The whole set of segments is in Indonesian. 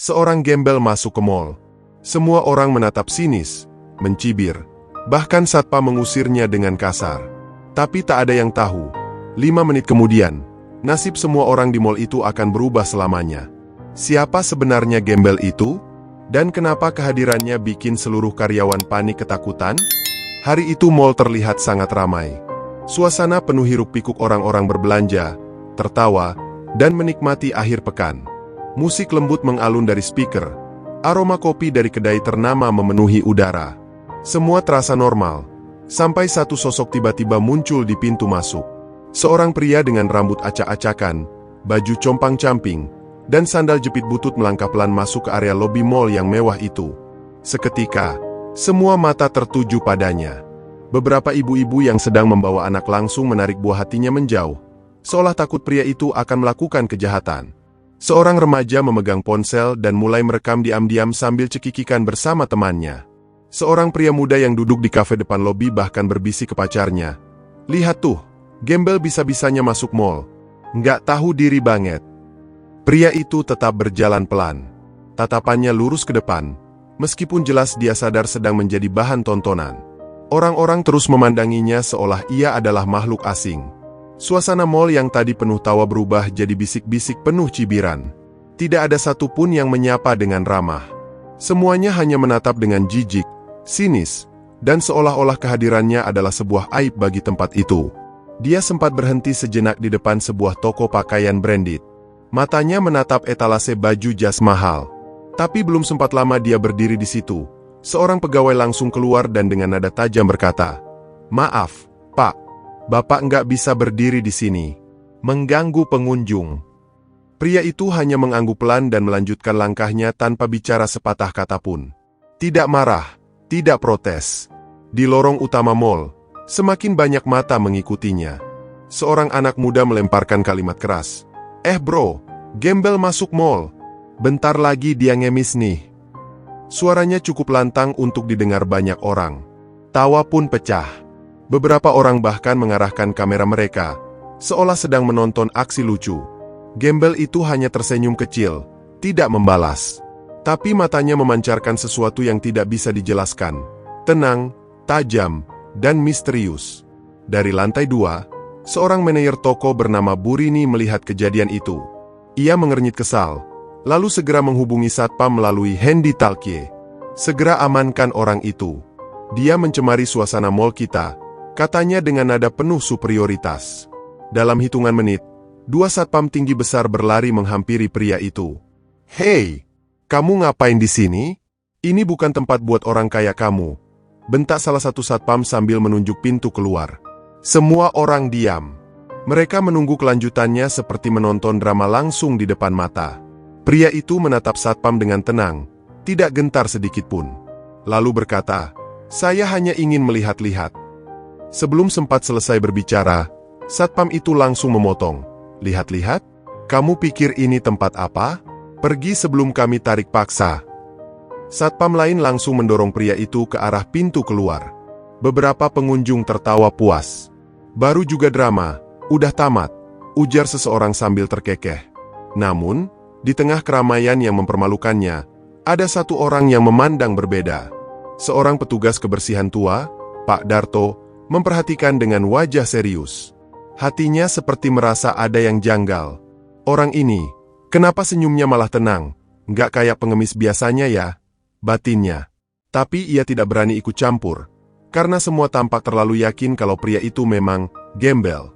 Seorang gembel masuk ke mall. Semua orang menatap sinis, mencibir, bahkan satpam mengusirnya dengan kasar. Tapi tak ada yang tahu, 5 menit kemudian, nasib semua orang di mall itu akan berubah selamanya. Siapa sebenarnya gembel itu? Dan kenapa kehadirannya bikin seluruh karyawan panik ketakutan? Hari itu mall terlihat sangat ramai. Suasana penuh hiruk-pikuk orang-orang berbelanja, tertawa, dan menikmati akhir pekan. Musik lembut mengalun dari speaker. Aroma kopi dari kedai ternama memenuhi udara. Semua terasa normal, sampai satu sosok tiba-tiba muncul di pintu masuk. Seorang pria dengan rambut acak-acakan, baju compang-camping, dan sandal jepit butut melangkah pelan masuk ke area lobi mall yang mewah itu. Seketika, semua mata tertuju padanya. Beberapa ibu-ibu yang sedang membawa anak langsung menarik buah hatinya menjauh, seolah takut pria itu akan melakukan kejahatan. Seorang remaja memegang ponsel dan mulai merekam diam-diam sambil cekikikan bersama temannya. Seorang pria muda yang duduk di kafe depan lobi bahkan berbisik ke pacarnya. "Lihat tuh, gembel bisa-bisanya masuk mall. Nggak tahu diri banget." Pria itu tetap berjalan pelan. Tatapannya lurus ke depan, meskipun jelas dia sadar sedang menjadi bahan tontonan. Orang-orang terus memandanginya seolah ia adalah makhluk asing. Suasana mall yang tadi penuh tawa berubah jadi bisik-bisik penuh cibiran. Tidak ada satupun yang menyapa dengan ramah. Semuanya hanya menatap dengan jijik, sinis, dan seolah-olah kehadirannya adalah sebuah aib bagi tempat itu. Dia sempat berhenti sejenak di depan sebuah toko pakaian branded. Matanya menatap etalase baju jas mahal. Tapi belum sempat lama dia berdiri di situ, seorang pegawai langsung keluar dan dengan nada tajam berkata, "Maaf, Pak. Bapak nggak bisa berdiri di sini. Mengganggu pengunjung." Pria itu hanya mengangguk pelan dan melanjutkan langkahnya tanpa bicara sepatah kata pun. Tidak marah, tidak protes. Di lorong utama mall, semakin banyak mata mengikutinya. Seorang anak muda melemparkan kalimat keras. Bro, gembel masuk mall. Bentar lagi dia ngemis nih." Suaranya cukup lantang untuk didengar banyak orang. Tawa pun pecah. Beberapa orang bahkan mengarahkan kamera mereka, seolah sedang menonton aksi lucu. Gembel itu hanya tersenyum kecil, tidak membalas. Tapi matanya memancarkan sesuatu yang tidak bisa dijelaskan. Tenang, tajam, dan misterius. Dari lantai 2, seorang manajer toko bernama Burini melihat kejadian itu. Ia mengernyit kesal, lalu segera menghubungi satpam melalui Handy Talkie. "Segera amankan orang itu. Dia mencemari suasana mall kita," katanya dengan nada penuh superioritas. Dalam hitungan menit, 2 satpam tinggi besar berlari menghampiri pria itu. "Hei, kamu ngapain di sini? Ini bukan tempat buat orang kaya kamu," bentak salah satu satpam sambil menunjuk pintu keluar. Semua orang diam. Mereka menunggu kelanjutannya seperti menonton drama langsung di depan mata. Pria itu menatap satpam dengan tenang, tidak gentar sedikit pun. Lalu berkata, "Saya hanya ingin melihat-lihat." Sebelum sempat selesai berbicara, satpam itu langsung memotong. "Lihat-lihat? Kamu pikir ini tempat apa? Pergi sebelum kami tarik paksa." Satpam lain langsung mendorong pria itu ke arah pintu keluar. Beberapa pengunjung tertawa puas. "Baru juga drama, udah tamat," ujar seseorang sambil terkekeh. Namun, di tengah keramaian yang mempermalukannya, ada satu orang yang memandang berbeda. Seorang petugas kebersihan tua, Pak Darto, memperhatikan dengan wajah serius. Hatinya seperti merasa ada yang janggal. Orang ini, kenapa senyumnya malah tenang? Nggak kayak pengemis biasanya ya, batinnya. Tapi ia tidak berani ikut campur, karena semua tampak terlalu yakin kalau pria itu memang gembel.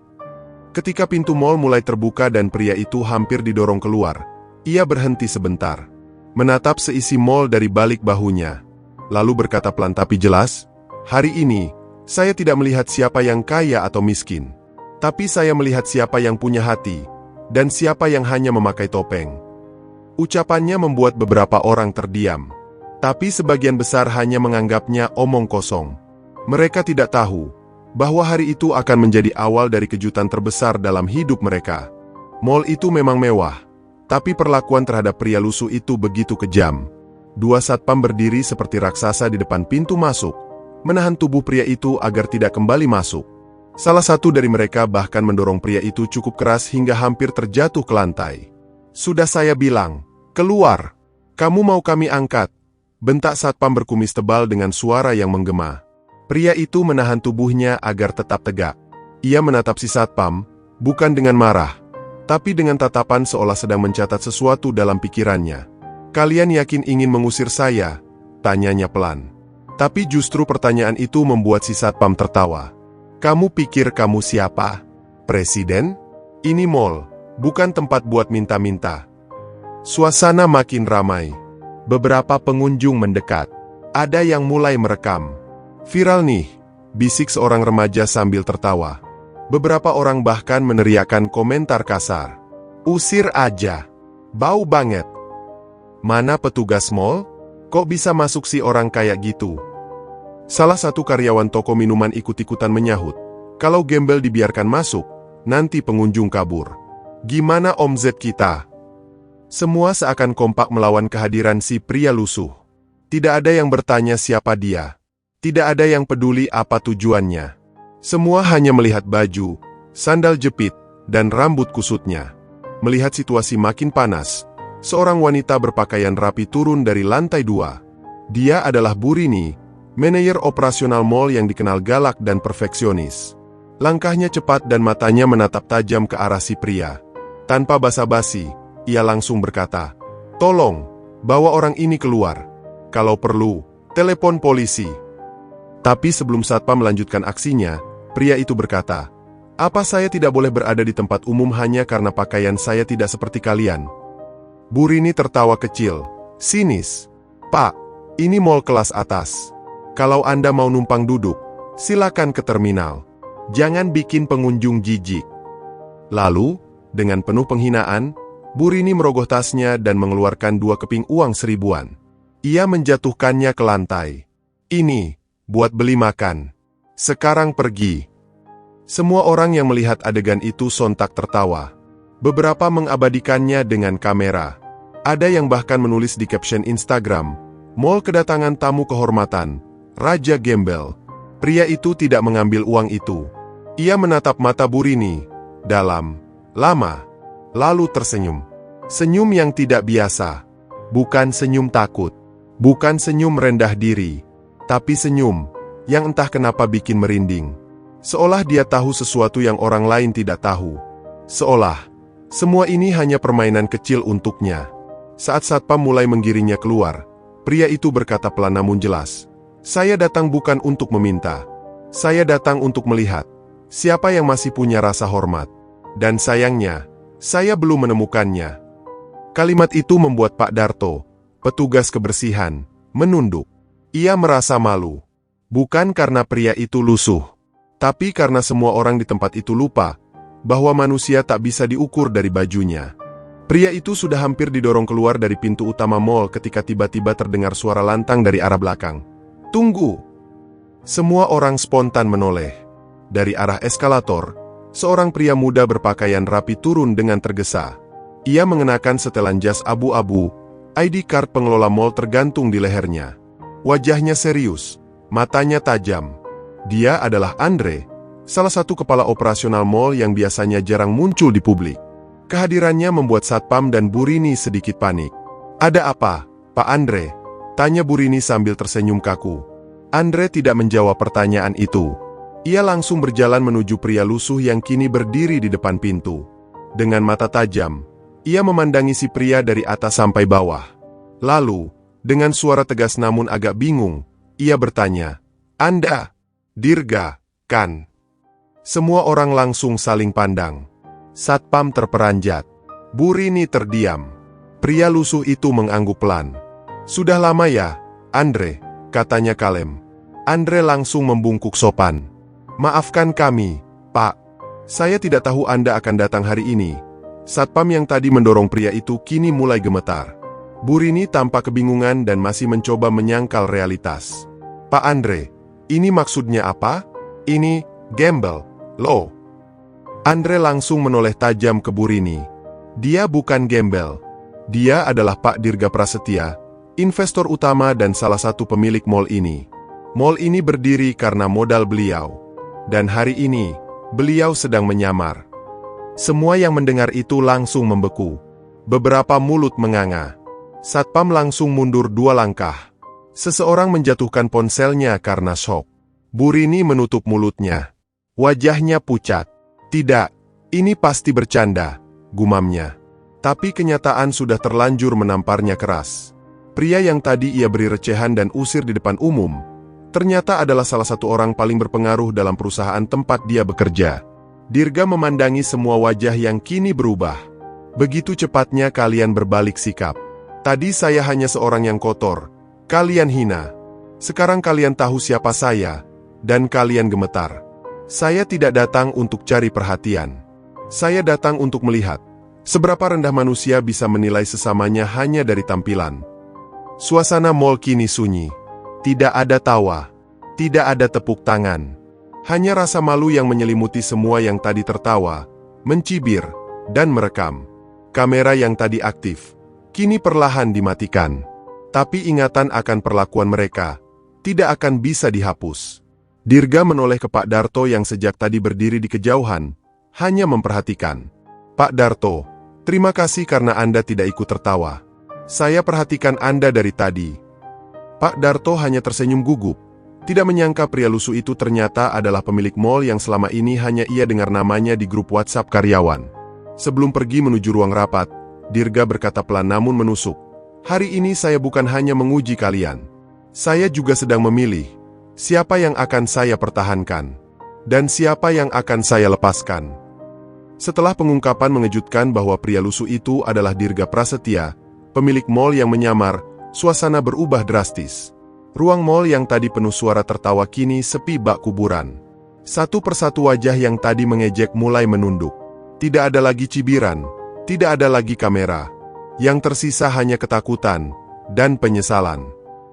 Ketika pintu mall mulai terbuka dan pria itu hampir didorong keluar, ia berhenti sebentar, menatap seisi mall dari balik bahunya. Lalu berkata pelan tapi jelas, "Hari ini, saya tidak melihat siapa yang kaya atau miskin. Tapi saya melihat siapa yang punya hati, dan siapa yang hanya memakai topeng." Ucapannya membuat beberapa orang terdiam. Tapi sebagian besar hanya menganggapnya omong kosong. Mereka tidak tahu bahwa hari itu akan menjadi awal dari kejutan terbesar dalam hidup mereka. Mall itu memang mewah, tapi perlakuan terhadap pria lusuh itu begitu kejam. 2 satpam berdiri seperti raksasa di depan pintu masuk, menahan tubuh pria itu agar tidak kembali masuk. Salah satu dari mereka bahkan mendorong pria itu cukup keras hingga hampir terjatuh ke lantai. "Sudah saya bilang, keluar!" Kamu mau kami angkat? Bentak satpam berkumis tebal dengan suara yang menggema. Pria itu menahan tubuhnya agar tetap tegak. Ia menatap si satpam, bukan dengan marah, tapi dengan tatapan seolah sedang mencatat sesuatu dalam pikirannya. Kalian yakin ingin mengusir saya? Tanyanya pelan. Tapi justru pertanyaan itu membuat si satpam tertawa. Kamu pikir kamu siapa? Presiden? Ini mall, bukan tempat buat minta-minta. Suasana makin ramai. Beberapa pengunjung mendekat. Ada yang mulai merekam. Viral nih, bisik seorang remaja sambil tertawa. Beberapa orang bahkan meneriakkan komentar kasar. Usir aja. Bau banget. Mana petugas mall? Kok bisa masuk si orang kayak gitu? Salah satu karyawan toko minuman ikut-ikutan menyahut. Kalau gembel dibiarkan masuk, nanti pengunjung kabur. Gimana omzet kita? Semua seakan kompak melawan kehadiran si pria lusuh. Tidak ada yang bertanya siapa dia. Tidak ada yang peduli apa tujuannya. Semua hanya melihat baju, sandal jepit, dan rambut kusutnya. Melihat situasi makin panas, seorang wanita berpakaian rapi turun dari lantai 2. Dia adalah Bu Rini, manajer operasional mall yang dikenal galak dan perfeksionis. Langkahnya cepat dan matanya menatap tajam ke arah si pria. Tanpa basa-basi, ia langsung berkata, "Tolong, bawa orang ini keluar. Kalau perlu, telepon polisi." Tapi sebelum satpam melanjutkan aksinya, pria itu berkata, "Apa saya tidak boleh berada di tempat umum hanya karena pakaian saya tidak seperti kalian?" Bu Rini tertawa kecil, sinis. "Pak, ini mall kelas atas. Kalau Anda mau numpang duduk, silakan ke terminal. Jangan bikin pengunjung jijik." Lalu, dengan penuh penghinaan, Bu Rini merogoh tasnya dan mengeluarkan 2 keping uang 1000-an. Ia menjatuhkannya ke lantai. "Ini, buat beli makan. Sekarang pergi." Semua orang yang melihat adegan itu sontak tertawa. Beberapa mengabadikannya dengan kamera. Ada yang bahkan menulis di caption Instagram, "Mall kedatangan tamu kehormatan, Raja Gembel." Pria itu tidak mengambil uang itu. Ia menatap mata Bu Rini, dalam, lama, lalu tersenyum. Senyum yang tidak biasa. Bukan senyum takut. Bukan senyum rendah diri. Tapi senyum yang entah kenapa bikin merinding. Seolah dia tahu sesuatu yang orang lain tidak tahu. Seolah semua ini hanya permainan kecil untuknya. Saat satpam mulai menggiringnya keluar, pria itu berkata pelan namun jelas, "Saya datang bukan untuk meminta. Saya datang untuk melihat siapa yang masih punya rasa hormat. Dan sayangnya, saya belum menemukannya." Kalimat itu membuat Pak Darto, petugas kebersihan, menunduk. Ia merasa malu. Bukan karena pria itu lusuh, tapi karena semua orang di tempat itu lupa bahwa manusia tak bisa diukur dari bajunya. Pria itu sudah hampir didorong keluar dari pintu utama mall ketika tiba-tiba terdengar suara lantang dari arah belakang. "Tunggu!" Semua orang spontan menoleh. Dari arah eskalator, seorang pria muda berpakaian rapi turun dengan tergesa. Ia mengenakan setelan jas abu-abu, ID card pengelola mall tergantung di lehernya. Wajahnya serius, matanya tajam. Dia adalah Andre, salah satu kepala operasional mall yang biasanya jarang muncul di publik. Kehadirannya membuat satpam dan Bu Rini sedikit panik. "Ada apa, Pak Andre?" tanya Bu Rini sambil tersenyum kaku. Andre tidak menjawab pertanyaan itu. Ia langsung berjalan menuju pria lusuh yang kini berdiri di depan pintu. Dengan mata tajam, ia memandangi si pria dari atas sampai bawah. Lalu, dengan suara tegas namun agak bingung, ia bertanya, "Anda, Dirga, kan?" Semua orang langsung saling pandang. Satpam terperanjat. Bu Rini terdiam. Pria lusuh itu mengangguk pelan. "Sudah lama ya, Andre," katanya kalem. Andre langsung membungkuk sopan. "Maafkan kami, Pak. Saya tidak tahu Anda akan datang hari ini." Satpam yang tadi mendorong pria itu kini mulai gemetar. Bu Rini tampak kebingungan dan masih mencoba menyangkal realitas. "Pak Andre, ini maksudnya apa?" "Ini, gembel, loh." Andre langsung menoleh tajam ke Bu Rini. Dia bukan gembel. Dia adalah Pak Dirga Prasetya, investor utama dan salah satu pemilik mall ini. Mall ini berdiri karena modal beliau. Dan hari ini, beliau sedang menyamar. Semua yang mendengar itu langsung membeku. Beberapa mulut menganga. Satpam langsung mundur 2 langkah. Seseorang menjatuhkan ponselnya karena syok. Bu Rini menutup mulutnya. Wajahnya pucat. Tidak, ini pasti bercanda, gumamnya. Tapi kenyataan sudah terlanjur menamparnya keras. Pria yang tadi ia beri recehan dan usir di depan umum, ternyata adalah salah satu orang paling berpengaruh dalam perusahaan tempat dia bekerja. Dirga memandangi semua wajah yang kini berubah. Begitu cepatnya kalian berbalik sikap. Tadi saya hanya seorang yang kotor. Kalian hina. Sekarang kalian tahu siapa saya, dan kalian gemetar. Saya tidak datang untuk cari perhatian. Saya datang untuk melihat seberapa rendah manusia bisa menilai sesamanya hanya dari tampilan. Suasana mall kini sunyi. Tidak ada tawa. Tidak ada tepuk tangan. Hanya rasa malu yang menyelimuti semua yang tadi tertawa, mencibir, dan merekam. Kamera yang tadi aktif kini perlahan dimatikan. Tapi ingatan akan perlakuan mereka tidak akan bisa dihapus. Dirga menoleh ke Pak Darto yang sejak tadi berdiri di kejauhan, hanya memperhatikan. Pak Darto, terima kasih karena Anda tidak ikut tertawa. Saya perhatikan Anda dari tadi. Pak Darto hanya tersenyum gugup. Tidak menyangka pria lusuh itu ternyata adalah pemilik mall yang selama ini hanya ia dengar namanya di grup WhatsApp karyawan. Sebelum pergi menuju ruang rapat, Dirga berkata pelan namun menusuk. Hari ini saya bukan hanya menguji kalian. Saya juga sedang memilih siapa yang akan saya pertahankan dan siapa yang akan saya lepaskan. Setelah pengungkapan mengejutkan bahwa pria lusuh itu adalah Dirga Prasetya, pemilik mall yang menyamar, suasana berubah drastis. Ruang mall yang tadi penuh suara tertawa kini sepi bak kuburan. Satu persatu wajah yang tadi mengejek mulai menunduk. Tidak ada lagi cibiran. Tidak ada lagi kamera. Yang tersisa hanya ketakutan dan penyesalan.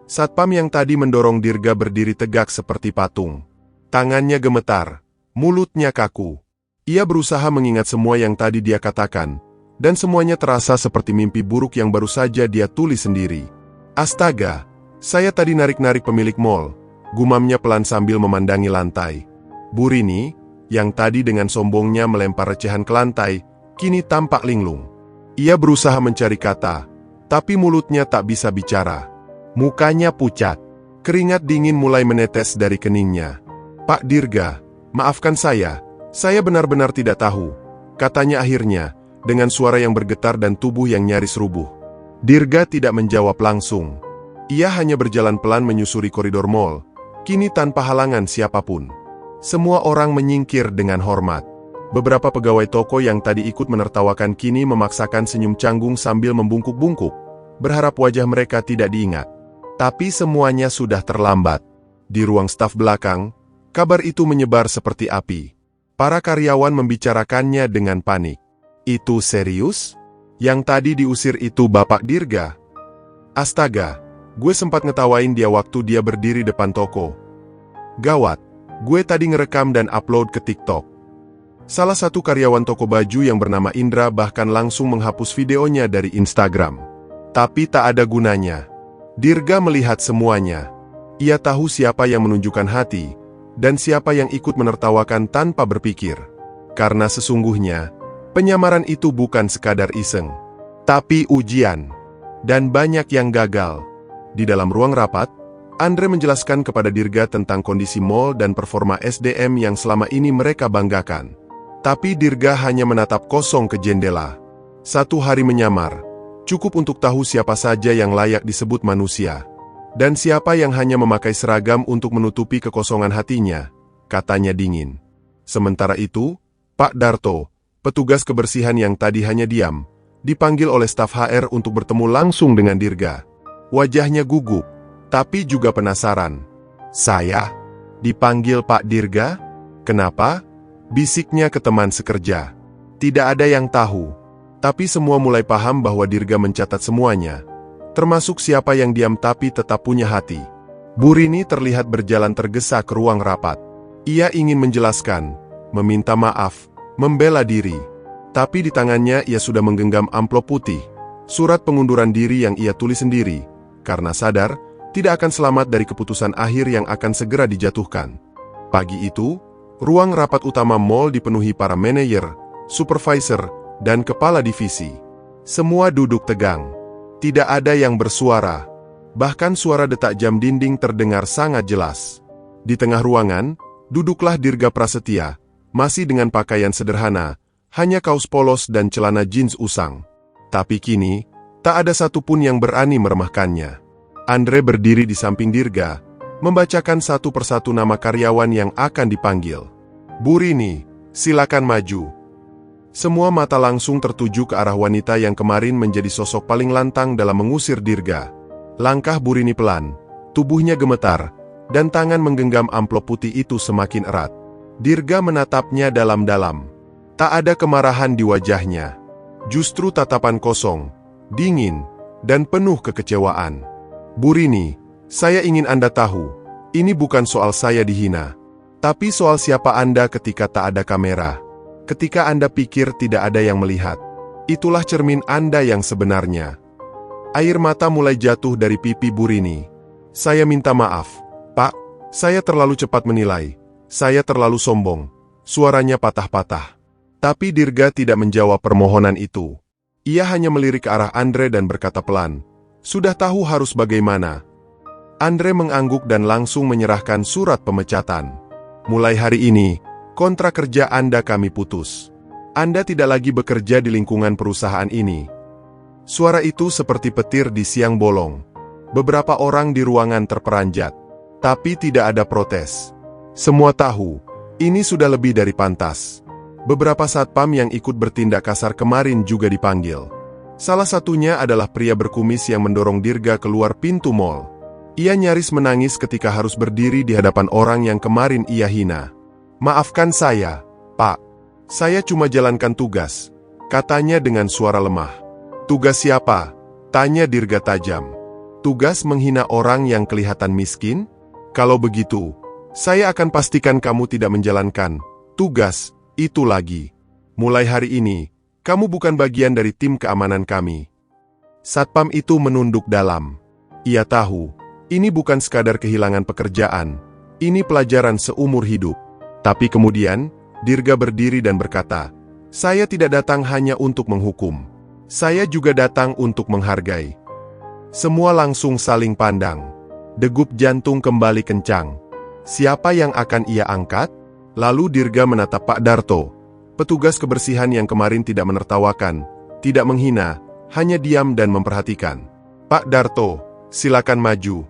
Satpam yang tadi mendorong Dirga berdiri tegak seperti patung. Tangannya gemetar, mulutnya kaku. Ia berusaha mengingat semua yang tadi dia katakan, dan semuanya terasa seperti mimpi buruk yang baru saja dia tulis sendiri. Astaga, saya tadi narik-narik pemilik mall, gumamnya pelan sambil memandangi lantai. Bu Rini, yang tadi dengan sombongnya melempar recehan ke lantai, kini tampak linglung. Ia berusaha mencari kata, tapi mulutnya tak bisa bicara. Mukanya pucat. Keringat dingin mulai menetes dari keningnya. Pak Dirga, maafkan saya benar-benar tidak tahu, katanya akhirnya, dengan suara yang bergetar dan tubuh yang nyaris rubuh. Dirga tidak menjawab langsung. Ia hanya berjalan pelan menyusuri koridor mall, kini tanpa halangan siapapun. Semua orang menyingkir dengan hormat. Beberapa pegawai toko yang tadi ikut menertawakan kini memaksakan senyum canggung sambil membungkuk-bungkuk, berharap wajah mereka tidak diingat. Tapi semuanya sudah terlambat. Di ruang staf belakang, kabar itu menyebar seperti api. Para karyawan membicarakannya dengan panik. Itu serius? Yang tadi diusir itu Bapak Dirga? Astaga, gue sempat ngetawain dia waktu dia berdiri depan toko. Gawat, gue tadi ngerekam dan upload ke TikTok. Salah satu karyawan toko baju yang bernama Indra bahkan langsung menghapus videonya dari Instagram. Tapi tak ada gunanya. Dirga melihat semuanya. Ia tahu siapa yang menunjukkan hati, dan siapa yang ikut menertawakan tanpa berpikir. Karena sesungguhnya, penyamaran itu bukan sekadar iseng, tapi ujian. Dan banyak yang gagal. Di dalam ruang rapat, Andre menjelaskan kepada Dirga tentang kondisi mall dan performa SDM yang selama ini mereka banggakan. Tapi Dirga hanya menatap kosong ke jendela. 1 hari menyamar, cukup untuk tahu siapa saja yang layak disebut manusia. Dan siapa yang hanya memakai seragam untuk menutupi kekosongan hatinya, katanya dingin. Sementara itu, Pak Darto, petugas kebersihan yang tadi hanya diam, dipanggil oleh staf HR untuk bertemu langsung dengan Dirga. Wajahnya gugup, tapi juga penasaran. Saya? Dipanggil Pak Dirga? Kenapa? Bisiknya ke teman sekerja. Tidak ada yang tahu. Tapi semua mulai paham bahwa Dirga mencatat semuanya. Termasuk siapa yang diam tapi tetap punya hati. Bu Rini terlihat berjalan tergesa ke ruang rapat. Ia ingin menjelaskan, meminta maaf, membela diri. Tapi di tangannya ia sudah menggenggam amplop putih. Surat pengunduran diri yang ia tulis sendiri. Karena sadar, tidak akan selamat dari keputusan akhir yang akan segera dijatuhkan. Pagi itu, ruang rapat utama mall dipenuhi para manajer, supervisor, dan kepala divisi. Semua duduk tegang. Tidak ada yang bersuara. Bahkan suara detak jam dinding terdengar sangat jelas. Di tengah ruangan, duduklah Dirga Prasetya, masih dengan pakaian sederhana, hanya kaos polos dan celana jeans usang. Tapi kini, tak ada satupun yang berani meremehkannya. Andre berdiri di samping Dirga, membacakan satu persatu nama karyawan yang akan dipanggil. Bu Rini, silakan maju. Semua mata langsung tertuju ke arah wanita yang kemarin menjadi sosok paling lantang dalam mengusir Dirga. Langkah Bu Rini pelan, tubuhnya gemetar, dan tangan menggenggam amplop putih itu semakin erat. Dirga menatapnya dalam-dalam. Tak ada kemarahan di wajahnya. Justru tatapan kosong, dingin, dan penuh kekecewaan. Bu Rini, saya ingin Anda tahu, ini bukan soal saya dihina, tapi soal siapa Anda ketika tak ada kamera. Ketika Anda pikir tidak ada yang melihat, itulah cermin Anda yang sebenarnya. Air mata mulai jatuh dari pipi Bu Rini. Saya minta maaf, Pak, saya terlalu cepat menilai, saya terlalu sombong. Suaranya patah-patah. Tapi Dirga tidak menjawab permohonan itu. Ia hanya melirik ke arah Andre dan berkata pelan, "Sudah tahu harus bagaimana?" Andre mengangguk dan langsung menyerahkan surat pemecatan. "Mulai hari ini, kontrak kerja Anda kami putus. Anda tidak lagi bekerja di lingkungan perusahaan ini." Suara itu seperti petir di siang bolong. Beberapa orang di ruangan terperanjat, tapi tidak ada protes. Semua tahu, ini sudah lebih dari pantas. Beberapa satpam yang ikut bertindak kasar kemarin juga dipanggil. Salah satunya adalah pria berkumis yang mendorong Dirga keluar pintu mal. Ia nyaris menangis ketika harus berdiri di hadapan orang yang kemarin ia hina. "Maafkan saya, Pak. Saya cuma jalankan tugas," katanya dengan suara lemah. "Tugas siapa?" tanya Dirga tajam. "Tugas menghina orang yang kelihatan miskin? Kalau begitu, saya akan pastikan kamu tidak menjalankan tugas itu lagi. Mulai hari ini, kamu bukan bagian dari tim keamanan kami." Satpam itu menunduk dalam. Ia tahu, ini bukan sekadar kehilangan pekerjaan, ini pelajaran seumur hidup. Tapi kemudian, Dirga berdiri dan berkata, "Saya tidak datang hanya untuk menghukum. Saya juga datang untuk menghargai." Semua langsung saling pandang. Degup jantung kembali kencang. Siapa yang akan ia angkat? Lalu Dirga menatap Pak Darto, petugas kebersihan yang kemarin tidak menertawakan, tidak menghina, hanya diam dan memperhatikan. "Pak Darto, silakan maju."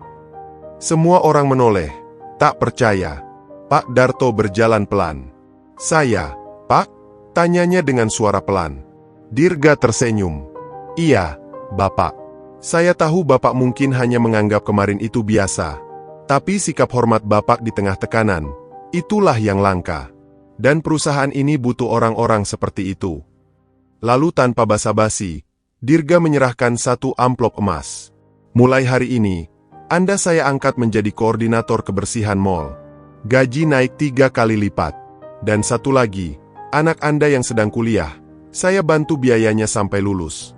Semua orang menoleh, tak percaya. Pak Darto berjalan pelan. "Saya, Pak?" tanyanya dengan suara pelan. Dirga tersenyum. "Iya, Bapak. Saya tahu Bapak mungkin hanya menganggap kemarin itu biasa. Tapi sikap hormat Bapak di tengah tekanan, itulah yang langka. Dan perusahaan ini butuh orang-orang seperti itu." Lalu tanpa basa-basi, Dirga menyerahkan satu amplop emas. "Mulai hari ini, Anda saya angkat menjadi koordinator kebersihan mal. Gaji naik 3 kali lipat. Dan satu lagi, anak Anda yang sedang kuliah, saya bantu biayanya sampai lulus."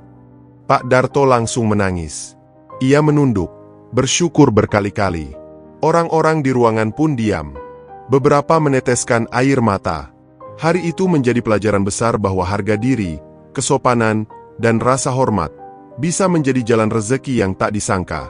Pak Darto langsung menangis. Ia menunduk, bersyukur berkali-kali. Orang-orang di ruangan pun diam. Beberapa meneteskan air mata. Hari itu menjadi pelajaran besar bahwa harga diri, kesopanan, dan rasa hormat bisa menjadi jalan rezeki yang tak disangka.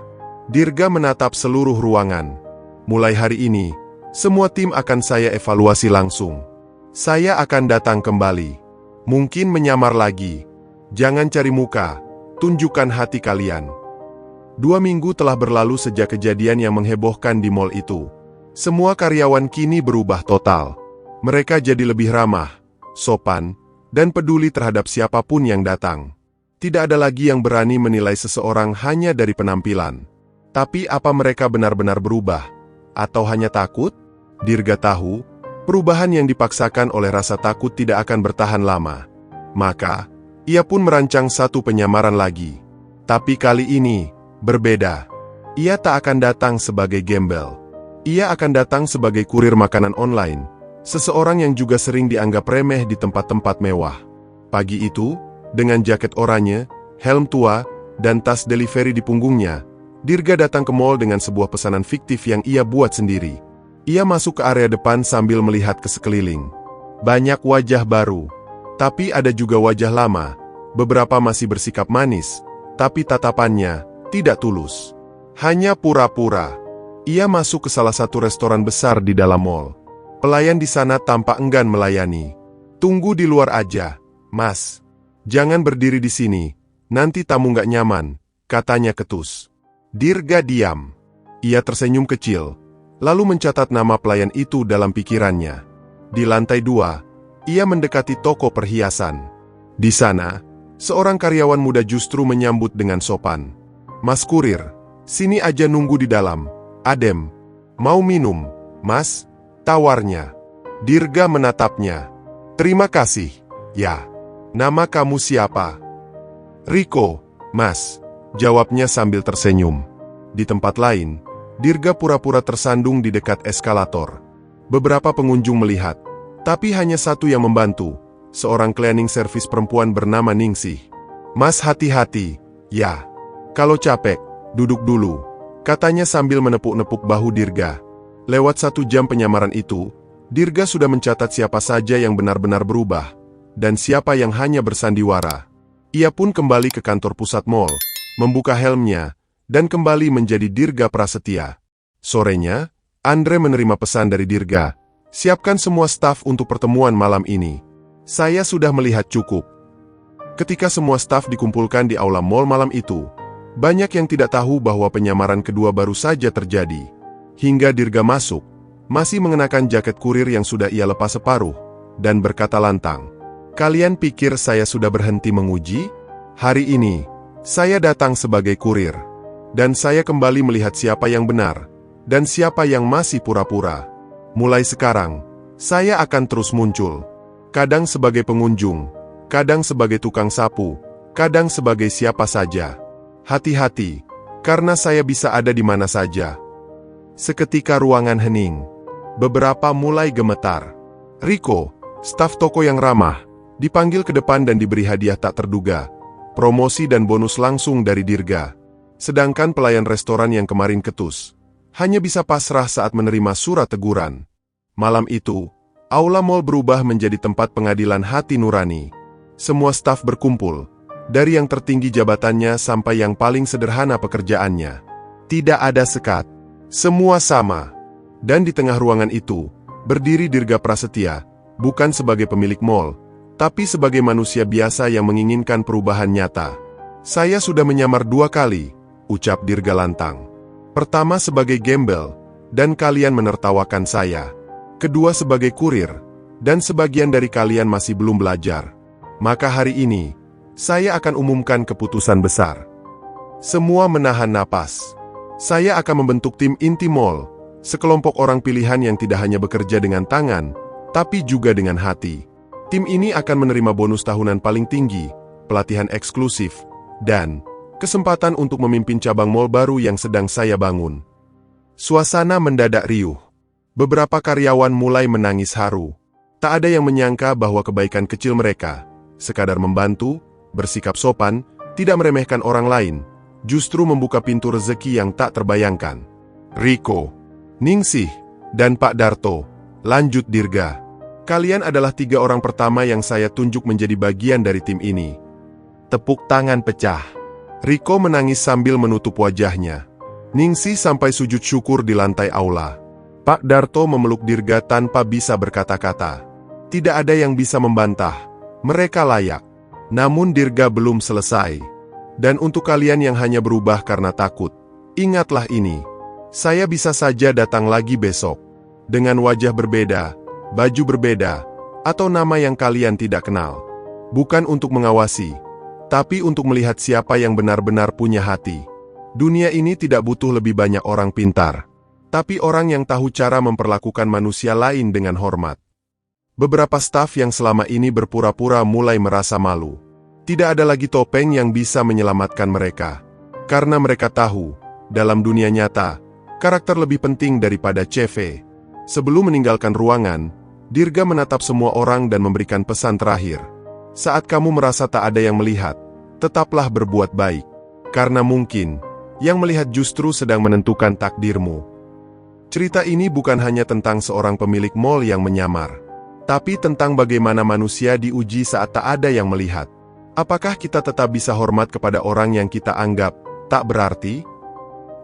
Dirga menatap seluruh ruangan. "Mulai hari ini, semua tim akan saya evaluasi langsung. Saya akan datang kembali. Mungkin menyamar lagi. Jangan cari muka, tunjukkan hati kalian." 2 minggu telah berlalu sejak kejadian yang menghebohkan di mal itu. Semua karyawan kini berubah total. Mereka jadi lebih ramah, sopan, dan peduli terhadap siapapun yang datang. Tidak ada lagi yang berani menilai seseorang hanya dari penampilan. Tapi apa mereka benar-benar berubah? Atau hanya takut? Dirga tahu, perubahan yang dipaksakan oleh rasa takut tidak akan bertahan lama. Maka, ia pun merancang satu penyamaran lagi. Tapi kali ini, berbeda. Ia tak akan datang sebagai gembel. Ia akan datang sebagai kurir makanan online, seseorang yang juga sering dianggap remeh di tempat-tempat mewah. Pagi itu, dengan jaket oranye, helm tua, dan tas delivery di punggungnya, Dirga datang ke mall dengan sebuah pesanan fiktif yang ia buat sendiri. Ia masuk ke area depan sambil melihat ke sekeliling. Banyak wajah baru, tapi ada juga wajah lama. Beberapa masih bersikap manis, tapi tatapannya tidak tulus. Hanya pura-pura. Ia masuk ke salah satu restoran besar di dalam mall. Pelayan di sana tampak enggan melayani. "Tunggu di luar aja, Mas. Jangan berdiri di sini, nanti tamu nggak nyaman," katanya ketus. Dirga diam. Ia tersenyum kecil, lalu mencatat nama pelayan itu dalam pikirannya. Di lantai 2, ia mendekati toko perhiasan. Di sana, seorang karyawan muda justru menyambut dengan sopan. "Mas kurir, sini aja nunggu di dalam. Adem. Mau minum, Mas?" tawarnya. Dirga menatapnya. "Terima kasih, ya. Nama kamu siapa?" "Riko, Mas," jawabnya sambil tersenyum. Di tempat lain, Dirga pura-pura tersandung di dekat eskalator. Beberapa pengunjung melihat, tapi hanya satu yang membantu, seorang cleaning service perempuan bernama Ningsih. "Mas hati-hati, ya. Kalau capek, duduk dulu," katanya sambil menepuk-nepuk bahu Dirga. Lewat 1 jam penyamaran itu, Dirga sudah mencatat siapa saja yang benar-benar berubah, dan siapa yang hanya bersandiwara. Ia pun kembali ke kantor pusat mall, membuka helmnya, dan kembali menjadi Dirga Prasetya. Sorenya, Andre menerima pesan dari Dirga. "Siapkan semua staf untuk pertemuan malam ini. Saya sudah melihat cukup." Ketika semua staf dikumpulkan di aula mall malam itu, banyak yang tidak tahu bahwa penyamaran kedua baru saja terjadi. Hingga Dirga masuk, masih mengenakan jaket kurir yang sudah ia lepas separuh, dan berkata lantang, "Kalian pikir saya sudah berhenti menguji? Hari ini, saya datang sebagai kurir. Dan saya kembali melihat siapa yang benar, dan siapa yang masih pura-pura. Mulai sekarang, saya akan terus muncul. Kadang sebagai pengunjung, kadang sebagai tukang sapu, kadang sebagai siapa saja. Hati-hati, karena saya bisa ada di mana saja." Seketika ruangan hening. Beberapa mulai gemetar. Riko, staf toko yang ramah, dipanggil ke depan dan diberi hadiah tak terduga. Promosi dan bonus langsung dari Dirga. Sedangkan pelayan restoran yang kemarin ketus, hanya bisa pasrah saat menerima surat teguran. Malam itu, aula mall berubah menjadi tempat pengadilan hati nurani. Semua staf berkumpul, dari yang tertinggi jabatannya sampai yang paling sederhana pekerjaannya. Tidak ada sekat. Semua sama. Dan di tengah ruangan itu, berdiri Dirga Prasetya, bukan sebagai pemilik mall, tapi sebagai manusia biasa yang menginginkan perubahan nyata. "Saya sudah menyamar 2 kali, ucap Dirga lantang. "Pertama sebagai gembel, dan kalian menertawakan saya. Kedua sebagai kurir, dan sebagian dari kalian masih belum belajar. Maka hari ini, saya akan umumkan keputusan besar." Semua menahan napas. "Saya akan membentuk tim inti mall, sekelompok orang pilihan yang tidak hanya bekerja dengan tangan, tapi juga dengan hati. Tim ini akan menerima bonus tahunan paling tinggi, pelatihan eksklusif, dan kesempatan untuk memimpin cabang mall baru yang sedang saya bangun." Suasana mendadak riuh. Beberapa karyawan mulai menangis haru. Tak ada yang menyangka bahwa kebaikan kecil mereka, sekadar membantu, bersikap sopan, tidak meremehkan orang lain, justru membuka pintu rezeki yang tak terbayangkan. "Riko, Ningsih, dan Pak Darto," lanjut Dirga. "Kalian adalah 3 orang pertama yang saya tunjuk menjadi bagian dari tim ini." Tepuk tangan pecah. Riko menangis sambil menutup wajahnya. Ningsih sampai sujud syukur di lantai aula. Pak Darto memeluk Dirga tanpa bisa berkata-kata. Tidak ada yang bisa membantah. Mereka layak. Namun Dirga belum selesai. "Dan untuk kalian yang hanya berubah karena takut, ingatlah ini. Saya bisa saja datang lagi besok. Dengan wajah berbeda, baju berbeda, atau nama yang kalian tidak kenal. Bukan untuk mengawasi, tapi untuk melihat siapa yang benar-benar punya hati. Dunia ini tidak butuh lebih banyak orang pintar, tapi orang yang tahu cara memperlakukan manusia lain dengan hormat." Beberapa staf yang selama ini berpura-pura mulai merasa malu. Tidak ada lagi topeng yang bisa menyelamatkan mereka. Karena mereka tahu, dalam dunia nyata, karakter lebih penting daripada CV. Sebelum meninggalkan ruangan, Dirga menatap semua orang dan memberikan pesan terakhir. "Saat kamu merasa tak ada yang melihat, tetaplah berbuat baik. Karena mungkin, yang melihat justru sedang menentukan takdirmu." Cerita ini bukan hanya tentang seorang pemilik mall yang menyamar, tapi tentang bagaimana manusia diuji saat tak ada yang melihat. Apakah kita tetap bisa hormat kepada orang yang kita anggap tak berarti?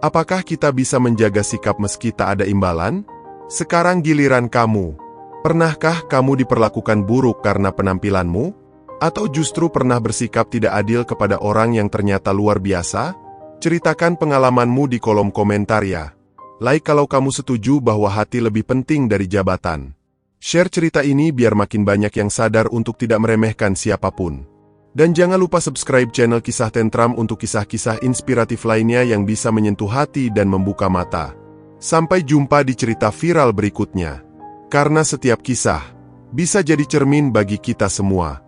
Apakah kita bisa menjaga sikap meski tak ada imbalan? Sekarang giliran kamu. Pernahkah kamu diperlakukan buruk karena penampilanmu? Atau justru pernah bersikap tidak adil kepada orang yang ternyata luar biasa? Ceritakan pengalamanmu di kolom komentar ya. Like kalau kamu setuju bahwa hati lebih penting dari jabatan. Share cerita ini biar makin banyak yang sadar untuk tidak meremehkan siapapun. Dan jangan lupa subscribe channel Kisah Tentram untuk kisah-kisah inspiratif lainnya yang bisa menyentuh hati dan membuka mata. Sampai jumpa di cerita viral berikutnya. Karena setiap kisah bisa jadi cermin bagi kita semua.